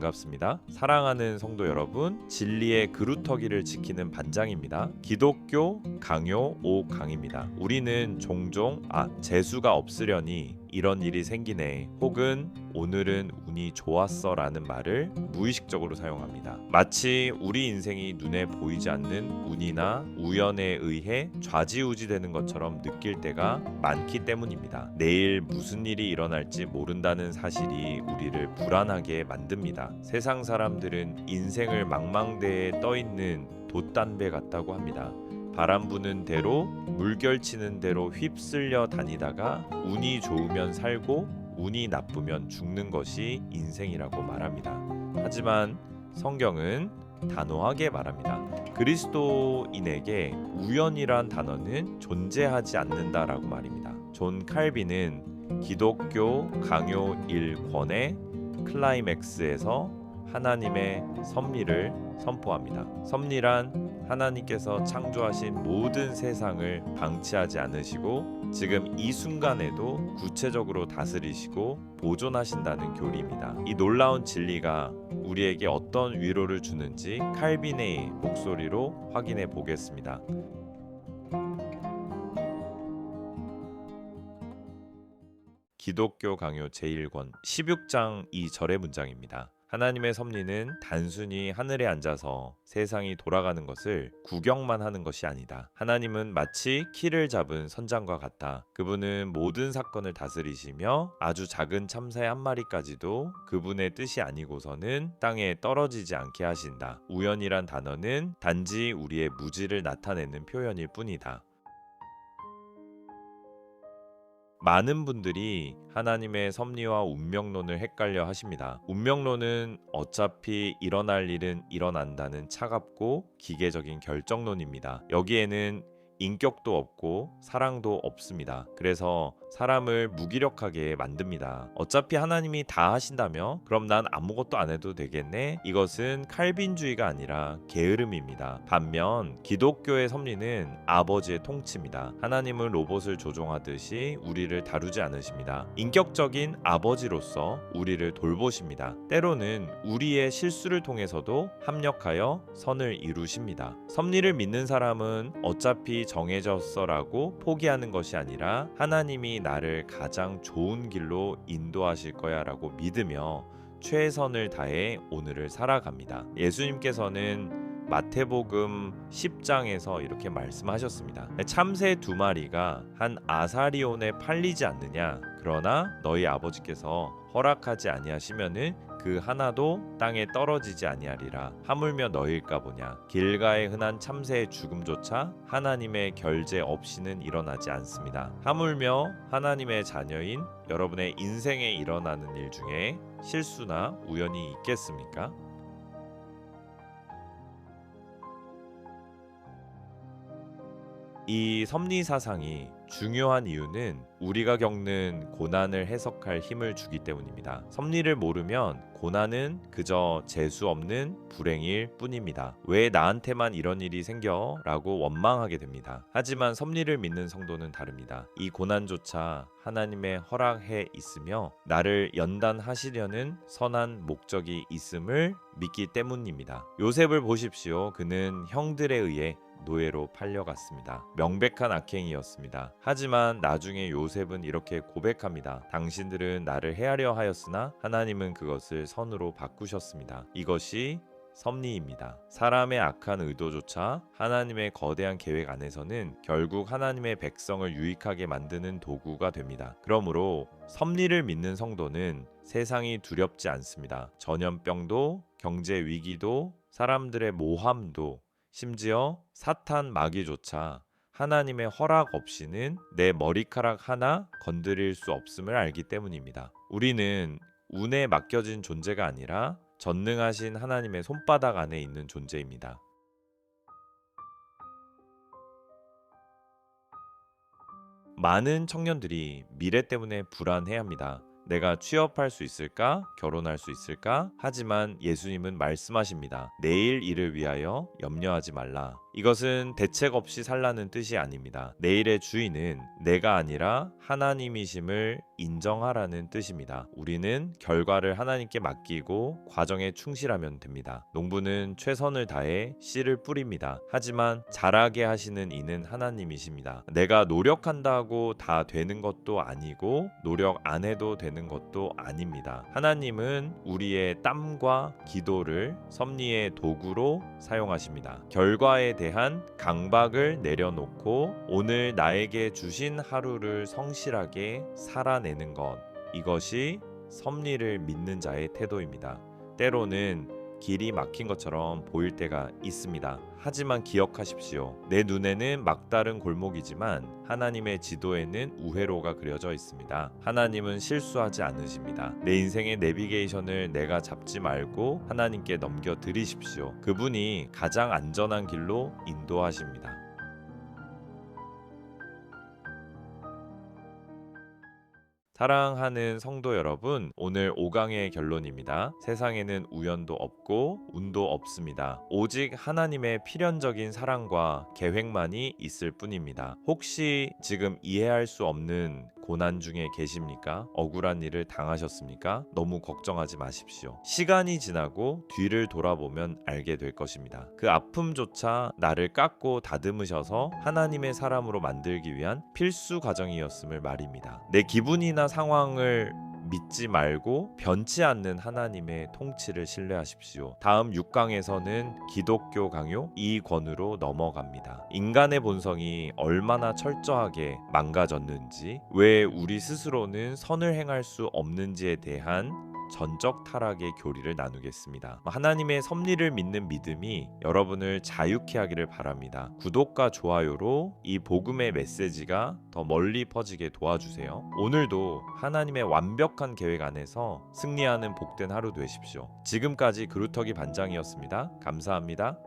반갑습니다. 사랑하는 성도 여러분, 진리의 그루터기를 지키는 반장입니다. 기독교 강요 5강입니다. 우리는 종종 재수가 없으려니 이런 일이 생기네, 혹은 오늘은 운이 좋았어 라는 말을 무의식적으로 사용합니다. 마치 우리 인생이 눈에 보이지 않는 운이나 우연에 의해 좌지우지되는 것처럼 느낄 때가 많기 때문입니다. 내일 무슨 일이 일어날지 모른다는 사실이 우리를 불안하게 만듭니다. 세상 사람들은 인생을 망망대해에 떠있는 돛담배 같다고 합니다. 바람 부는 대로 물결치는 대로 휩쓸려 다니다가 운이 좋으면 살고 운이 나쁘면 죽는 것이 인생이라고 말합니다. 하지만 성경은 단호하게 말합니다. 그리스도인에게 우연이란 단어는 존재하지 않는다라고 말입니다. 존 칼빈은 기독교 강요 1권의 클라이맥스에서 하나님의 섭리를 선포합니다. 섭리란 하나님께서 창조하신 모든 세상을 방치하지 않으시고 지금 이 순간에도 구체적으로 다스리시고 보존하신다는 교리입니다. 이 놀라운 진리가 우리에게 어떤 위로를 주는지 칼빈의 목소리로 확인해 보겠습니다. 기독교 강요 제1권 16장 2절의 문장입니다. 하나님의 섭리는 단순히 하늘에 앉아서 세상이 돌아가는 것을 구경만 하는 것이 아니다. 하나님은 마치 키를 잡은 선장과 같다. 그분은 모든 사건을 다스리시며 아주 작은 참새 한 마리까지도 그분의 뜻이 아니고서는 땅에 떨어지지 않게 하신다. 우연이란 단어는 단지 우리의 무지를 나타내는 표현일 뿐이다. 많은 분들이 하나님의 섭리와 운명론을 헷갈려 하십니다. 운명론은 어차피 일어날 일은 일어난다는 차갑고 기계적인 결정론입니다. 여기에는 인격도 없고 사랑도 없습니다. 그래서 사람을 무기력하게 만듭니다. 어차피 하나님이 다 하신다며 그럼 난 아무것도 안 해도 되겠네? 이것은 칼빈주의가 아니라 게으름입니다. 반면 기독교의 섭리는 아버지의 통치입니다. 하나님은 로봇을 조종하듯이 우리를 다루지 않으십니다. 인격적인 아버지로서 우리를 돌보십니다. 때로는 우리의 실수를 통해서도 합력하여 선을 이루십니다. 섭리를 믿는 사람은 어차피 정해졌어라고 포기하는 것이 아니라 하나님이 나를 가장 좋은 길로 인도하실 거야 라고 믿으며 최선을 다해 오늘을 살아갑니다. 예수님께서는 마태복음 10장에서 이렇게 말씀하셨습니다. 참새 2마리가 한 아사리온에 팔리지 않느냐? 그러나 너희 아버지께서 허락하지 아니하시면은 그 하나도 땅에 떨어지지 아니하리라. 하물며 너희일까 보냐. 길가에 흔한 참새의 죽음조차 하나님의 결제 없이는 일어나지 않습니다. 하물며 하나님의 자녀인 여러분의 인생에 일어나는 일 중에 실수나 우연이 있겠습니까? 이 섭리 사상이 중요한 이유는 우리가 겪는 고난을 해석할 힘을 주기 때문입니다. 섭리를 모르면 고난은 그저 재수 없는 불행일 뿐입니다. 왜 나한테만 이런 일이 생겨? 라고 원망하게 됩니다. 하지만 섭리를 믿는 성도는 다릅니다. 이 고난조차 하나님의 허락해 있으며 나를 연단하시려는 선한 목적이 있음을 믿기 때문입니다. 요셉을 보십시오. 그는 형들에 의해 노예로 팔려갔습니다. 명백한 악행이었습니다. 하지만 나중에 요셉은 이렇게 고백합니다. 당신들은 나를 해하려 하였으나 하나님은 그것을 선으로 바꾸셨습니다. 이것이 섭리입니다. 사람의 악한 의도조차 하나님의 거대한 계획 안에서는 결국 하나님의 백성을 유익하게 만드는 도구가 됩니다. 그러므로 섭리를 믿는 성도는 세상이 두렵지 않습니다. 전염병도, 경제 위기도, 사람들의 모함도, 심지어 사탄 마귀조차 하나님의 허락 없이는 내 머리카락 하나 건드릴 수 없음을 알기 때문입니다. 우리는 운에 맡겨진 존재가 아니라 전능하신 하나님의 손바닥 안에 있는 존재입니다. 많은 청년들이 미래 때문에 불안해합니다. 내가 취업할 수 있을까? 결혼할 수 있을까? 하지만 예수님은 말씀하십니다. 내일 일을 위하여 염려하지 말라. 이것은 대책 없이 살라는 뜻이 아닙니다. 내일의 주인은 내가 아니라 하나님이심을 인정하라는 뜻입니다. 우리는 결과를 하나님께 맡기고 과정에 충실하면 됩니다. 농부는 최선을 다해 씨를 뿌립니다. 하지만 자라게 하시는 이는 하나님이십니다. 내가 노력한다고 다 되는 것도 아니고 노력 안 해도 되는 것도 아닙니다. 하나님은 우리의 땀과 기도를 섭리의 도구로 사용하십니다. 결과에 대한 강박을 내려놓고 오늘 나에게 주신 하루를 성실하게 살아내는 것, 이것이 섭리를 믿는 자의 태도입니다. 때로는 길이 막힌 것처럼 보일 때가 있습니다. 하지만 기억하십시오. 내 눈에는 막다른 골목이지만 하나님의 지도에는 우회로가 그려져 있습니다. 하나님은 실수하지 않으십니다. 내 인생의 내비게이션을 내가 잡지 말고 하나님께 넘겨드리십시오. 그분이 가장 안전한 길로 인도하십니다. 사랑하는 성도 여러분, 오늘 5강의 결론입니다. 세상에는 우연도 없고 운도 없습니다. 오직 하나님의 필연적인 사랑과 계획만이 있을 뿐입니다. 혹시 지금 이해할 수 없는 고난 중에 계십니까? 억울한 일을 당하셨습니까? 너무 걱정하지 마십시오. 시간이 지나고 뒤를 돌아보면 알게 될 것입니다. 그 아픔조차 나를 깎고 다듬으셔서 하나님의 사람으로 만들기 위한 필수 과정이었음을 말입니다. 내 기분이나 상황을 믿지 말고 변치 않는 하나님의 통치를 신뢰하십시오. 다음 6강에서는 기독교 강요 2권으로 넘어갑니다. 인간의 본성이 얼마나 철저하게 망가졌는지, 왜 우리 스스로는 선을 행할 수 없는지에 대한 전적 타락의 교리를 나누겠습니다. 하나님의 섭리를 믿는 믿음이 여러분을 자유케 하기를 바랍니다. 구독과 좋아요로 이 복음의 메시지가 더 멀리 퍼지게 도와주세요. 오늘도 하나님의 완벽한 계획 안에서 승리하는 복된 하루 되십시오. 지금까지 그루터기 반장이었습니다. 감사합니다.